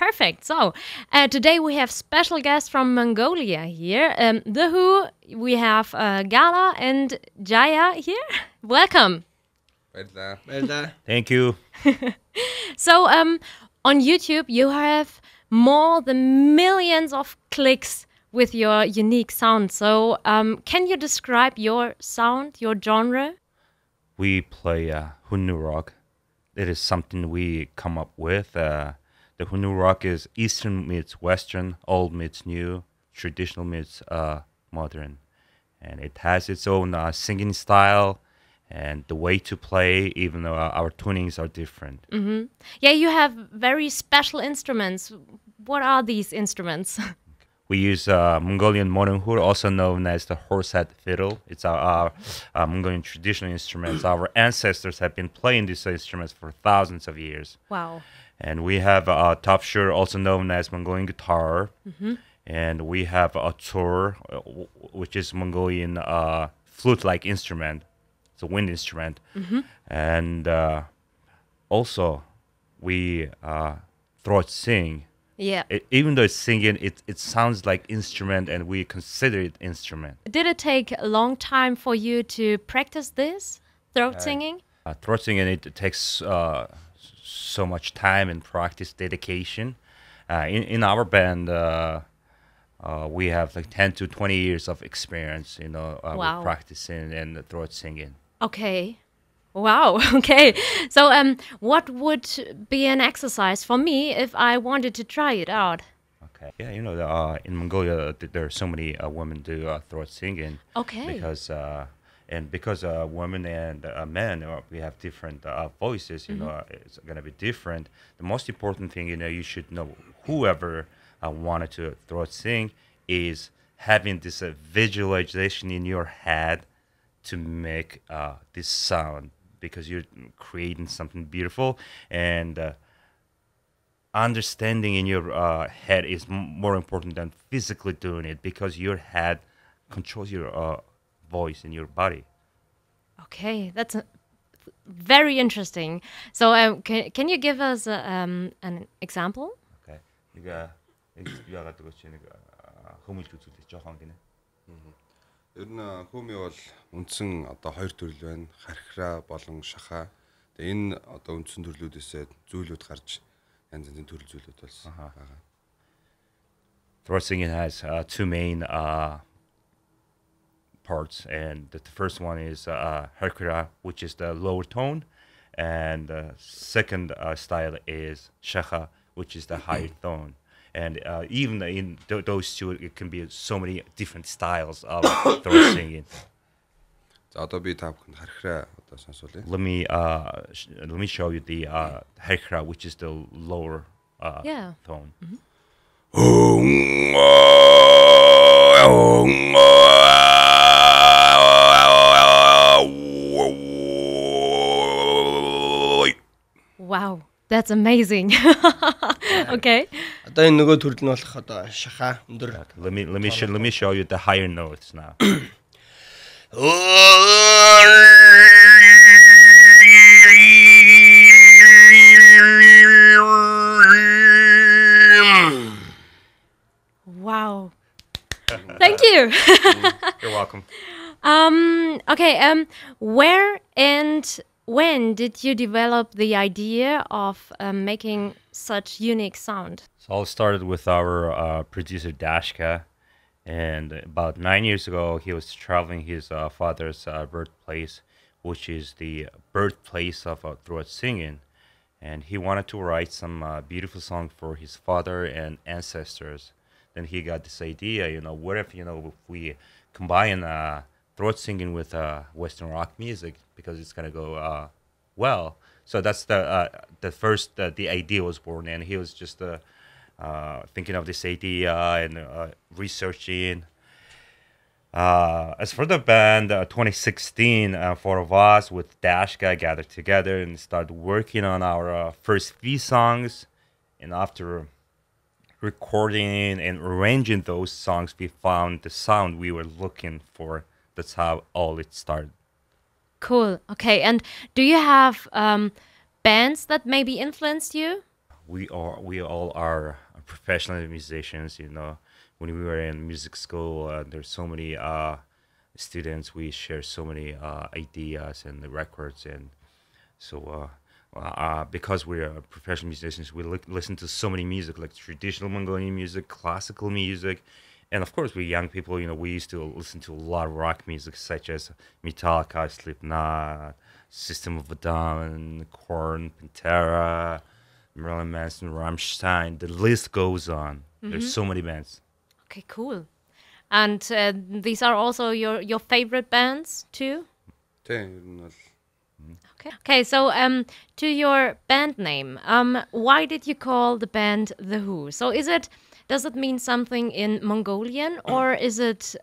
perfect. So today we have special guests from Mongolia here. The Who, we have Gala and Jaya here. Welcome. Thank you. So on YouTube you have more than millions of clicks with your unique sound. So can you describe your sound, your genre? We play Hunnu Rock. It is something we come up with. The Hunnu Rock is Eastern meets Western, old meets new, traditional meets modern. And it has its own singing style and the way to play, even though our tunings are different. Mm-hmm. Yeah, you have very special instruments. What are these instruments? We use Mongolian modern hur, also known as the horsehead fiddle. It's our Mongolian traditional instruments. Our ancestors have been playing these instruments for thousands of years. Wow. And we have topshur, also known as Mongolian guitar. Mm-hmm. And we have a tur, which is Mongolian flute-like instrument. It's a wind instrument. Mm-hmm. And also, we throat sing. Yeah. Even though it's singing, it sounds like instrument, and we consider it instrument. Did it take a long time for you to practice this, throat singing? Throat singing, it takes so much time and practice, dedication. In our band, we have like 10 to 20 years of experience, Wow. with practicing and throat singing. Okay. Wow. Okay. So, what would be an exercise for me if I wanted to try it out? Okay. Yeah, in Mongolia, there are so many women do throat singing. Okay. Because women and men, we have different voices. It's gonna be different. The most important thing, you should know, whoever wanted to throat sing is having this visualization in your head to make this sound, because you're creating something beautiful, and understanding in your head is more important than physically doing it, because your head controls your voice in your body. Okay, that's very interesting. So, can you give us an example? Okay. 유아가지고 지금 흐물 зүйлтэй жоохон гинэ. Ер нь хүми бол үндсэн одоо хоёр төрөл байна. Хархираа болон шахаа. Тэгээ энэ одоо үндсэн төрлүүдээс зүйлүүд гарч янз янзын төрөл зүйлүүд болсон байгаа. Throat singing has two main parts, and the first one is harkira, which is the lower tone, and the second style is shakha, which is the higher tone. And even in those two, it can be so many different styles of throat singing. За одоо би та бүхэнд хархираа одоо сонсуулъя. Let me show you the harkira, which is the lower tone. Mm-hmm. Wow, that's amazing. Okay. Одоо энэ нөгөө төрөл нь болох одоо шаха өндөр. Let me show you the higher notes now. Wow. Thank you. You're welcome. Okay. Where and when did you develop the idea of making such unique sound? So all started with our producer Dashka, and about 9 years ago, he was traveling his father's birthplace, which is the birthplace of throat singing, and he wanted to write some beautiful song for his father and ancestors. Then he got this idea, what if if we combine throat singing with Western rock music, because it's gonna go well. So that's the first the idea was born, and he was just thinking of this idea and researching. As for the band, 2016, four of us with Dashka gathered together and started working on our first few songs. And after recording and arranging those songs, we found the sound we were looking for. That's how all it started. Cool. Okay. And do you have bands that maybe influenced you? we all are professional musicians. When we were in music school, there's so many students. We share so many ideas and the records, and so because we're professional musicians, we listen to so many music, like traditional Mongolian music, classical music, and of course, we young people, we used to listen to a lot of rock music, such as Metallica, Slipknot, System of a Down, Korn, Pantera, Marilyn Manson, Rammstein. The list goes on. There's so many bands. Okay, cool. And these are also your favorite bands too? Тийм ер нь бол Okay. So to your band name, why did you call the band The Who? So does it mean something in Mongolian, or is it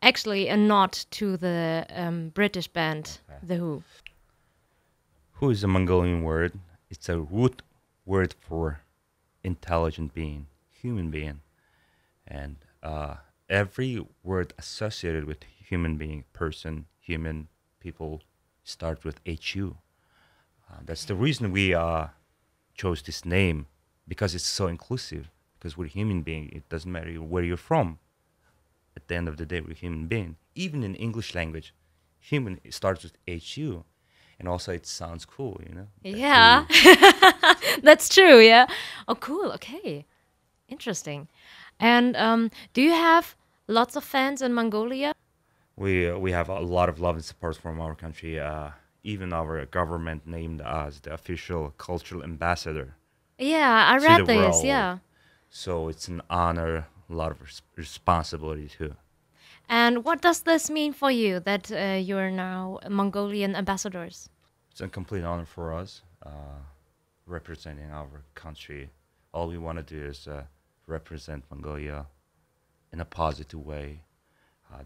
actually a nod to the British band The Who? Who is a Mongolian word? It's a root word for intelligent being, human being. And every word associated with human being, person, human, people, starts with HU. That's the reason we chose this name, because it's so inclusive. Because we're human being, it doesn't matter where you're from. At the end of the day, we're human being. Even in English language, human starts with HU. And also it sounds cool, Yeah, that's true, yeah. Oh, cool, okay. Interesting. And do you have lots of fans in Mongolia? We have a lot of love and support from our country. Even our government named us the official cultural ambassador. Yeah, I To read the this, world. yeah. So it's an honor, a lot of responsibility too. And what does this mean for you that you're now Mongolian ambassadors? It's a complete honor for us, representing our country. All we want to do is represent Mongolia in a positive way.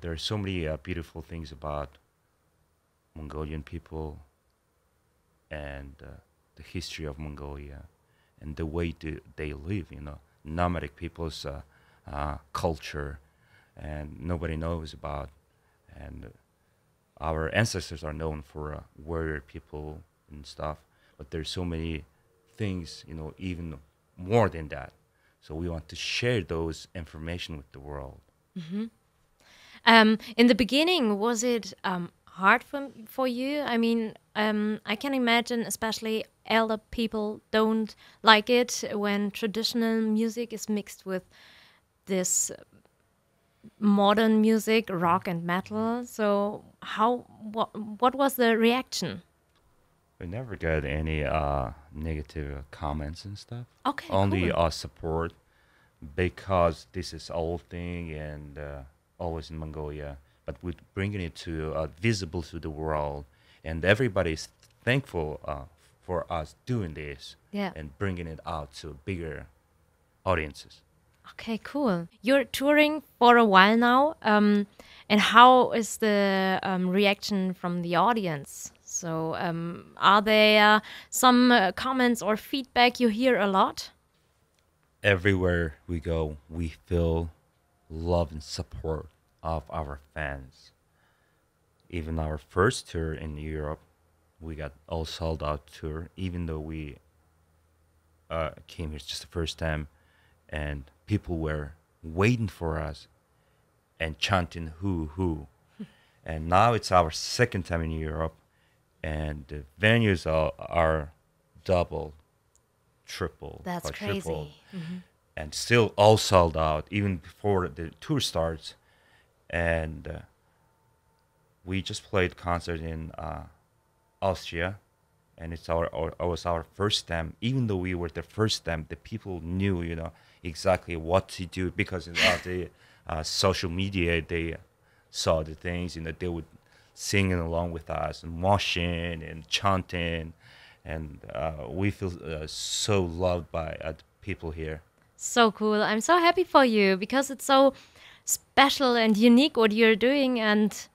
There are so many beautiful things about Mongolian people and the history of Mongolia and the way they live, nomadic people's culture, and nobody knows about. And our ancestors are known for warrior people and stuff, but there's so many things, even more than that. So we want to share those information with the world. In the beginning, was it hard for you? I mean, I can imagine, especially elder people don't like it when traditional music is mixed with this modern music, rock and metal. So what was the reaction? We never got any negative comments and stuff. Okay, Only cool. support, because this is old thing and always in Mongolia. But we're bringing it to visible to the world, and everybody is thankful for us doing this Yeah. and bringing it out to bigger audiences. Okay, cool. You're touring for a while now, and how is the reaction from the audience? So, are there some comments or feedback you hear a lot? Everywhere we go, we feel love and support of our fans. Even our first tour in Europe, we got all sold out tour, even though we came here just the first time, and people were waiting for us and chanting who. And now it's our second time in Europe, and the venues are double, triple, That's quadruple, crazy. and still all sold out even before the tour starts. And we just played concert in Austria, and it was our first time. Even though we were the first time, the people knew, exactly what to do, because of the social media, they saw the things, they would singing along with us and moshing and chanting, and we feel so loved by the people here. So cool. I'm so happy for you because it's so special and unique what you're doing, and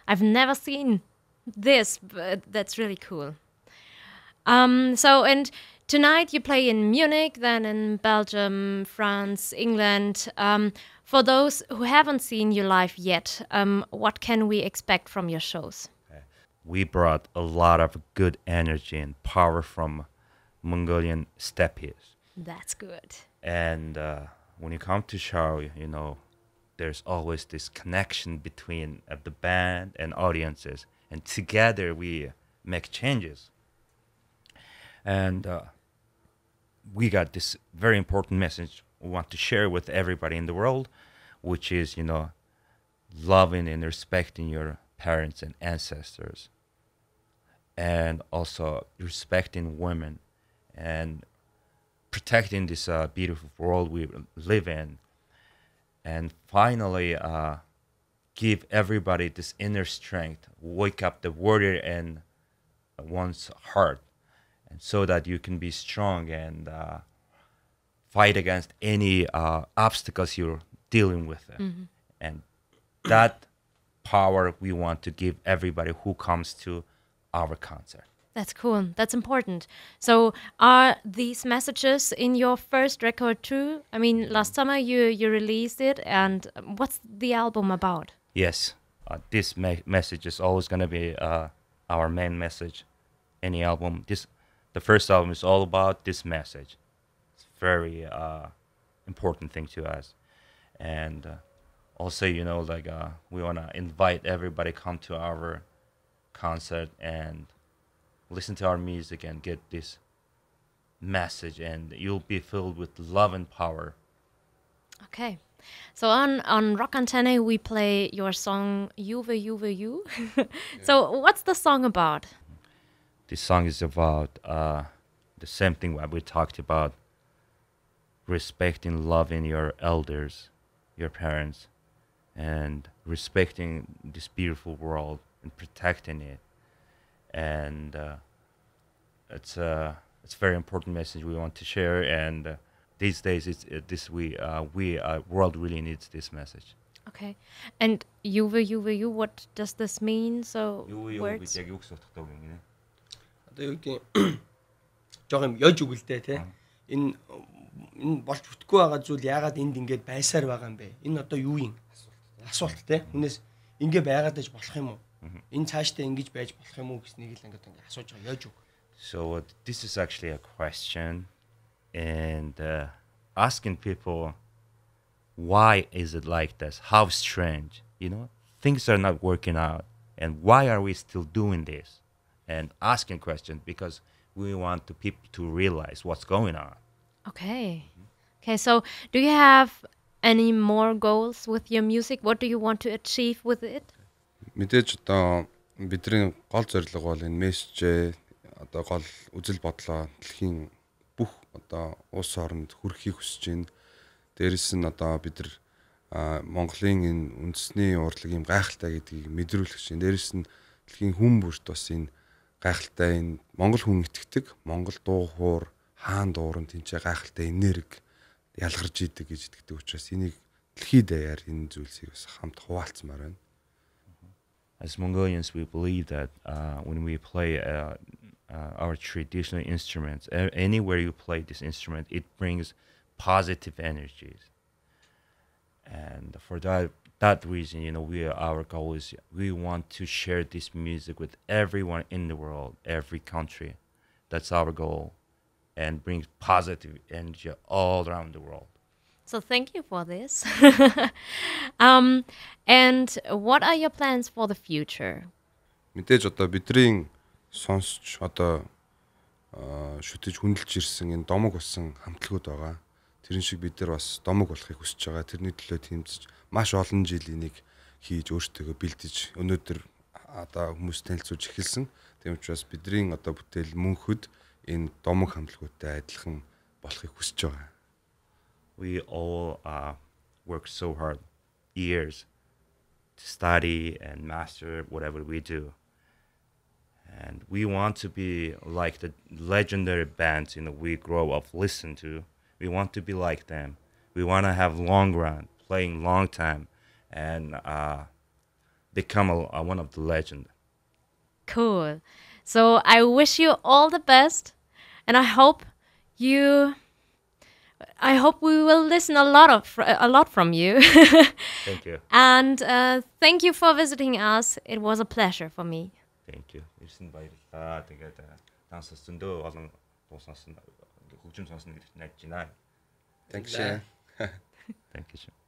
I've never seen this, but that's really cool. And tonight you play in Munich, then in Belgium, France, England. For those who haven't seen you live yet, what can we expect from your shows? We brought a lot of good energy and power from Mongolian steppes. That's good. And when you come to show, there's always this connection between the band and audiences, and together we make changes. And we got this very important message we want to share with everybody in the world, which is, loving and respecting your parents and ancestors, and also respecting women and protecting this beautiful world we live in. And finally, give everybody this inner strength, wake up the warrior in one's heart, and so that you can be strong and fight against any obstacles you're dealing with. And that power we want to give everybody who comes to our concert. That's cool. That's important. So are these messages in your first record too? I mean, last summer you released it, and what's the album about? Yes, this message is always going to be our main message. Any album, the first album is all about this message. It's very important thing to us. And also, we want to invite everybody come to our concert and listen to our music and get this message, and you'll be filled with love and power. Okay. So on Rock Antenne we play your song Juve Juve You. So what's the song about? This song is about the same thing that we talked about: respecting, loving your elders, your parents, and respecting this beautiful world and protecting it. And it's a very important message we want to share. And these days, world really needs this message. Okay. And Juve Juve You, what does this mean? So words. Одоо юу гэдэг жоо юм ёж үгэлтэй те. Энэ болж бүтэхгүй байгаа зүйл яагаад энд ингэж байсаар байгаа юм бэ? Энэ одоо юу юм? Асуулт те. Хүнээс ингэ байгаад аж болох юм уу? Энэ цаашдаа ингэж байж болох юм уу гэснийг л ингэ асууж байгаа ёж үг. So this is actually a question, and asking people, why is it like this? How strange, things are not working out, and why are we still doing this? And asking questions because we want the people to realize what's going on. Okay. Okay, so do you have any more goals with your music? What do you want to achieve with it? Мэдээж одоо бидний гол зорилго бол энэ мессежээ одоо гол үзэл бодлоо дэлхийн бүх одоо улс орнд хүргэхийг хүсэж байна. Дээрээс нь одоо бид нар Монголын энэ үндэсний урлаг юм гайхалтай гэдгийг мэдрүүлэх чинь. Дээрээс нь дэлхийн хүн бүрт бас энэ гайхалтай энэ монгол хүн итгэдэг, монгол дуу хоор хаан дууран тэнцээ гайхалтай энерги ялгарч идэг гэж итгэдэг учраас энийг дэлхийд даяар энэ зүйлсийг бас хамт хуваалцмаар байна. As Mongolians, we believe that when we play our traditional instruments, anywhere you play this instrument, it brings positive energies. And for that reason, our goal is we want to share this music with everyone in the world, every country. That's our goal, and brings positive energy all around the world. So thank you for this. And what are your plans for the future? Мэдээж одоо бидний сонсч одоо шүтэж хүндэлж ирсэн энэ домог болсон хамтлагууд байгаа. Тэрэн шиг бид нар бас домог болохыг хүсэж байгаа. Тэрний төлөө тэмцэж маш олон жил энийг хийж өөртөө бэлдэж өнөөдөр одоо хүмүүс танилцуулж эхэлсэн. Тийм учраас бидний одоо бүтээл мөнхөд энэ домог хамтлагуудтай адилхан болохыг хүсэж байгаа. We all work so hard, years, to study and master whatever we do. And we want to be like the legendary bands we grow up listen to. We want to be like them. We want to have long run, playing long time, and become one of the legend. Cool. So I wish you all the best, and I hope we will listen a lot from you. Thank you. And thank you for visiting us. It was a pleasure for me. Thank you. Ирсэн баярлалаа. Тэгээд данссан дөö олон дууссан хөгжим сонсно гэдэгт найдаж байна. Thank you. Thank you.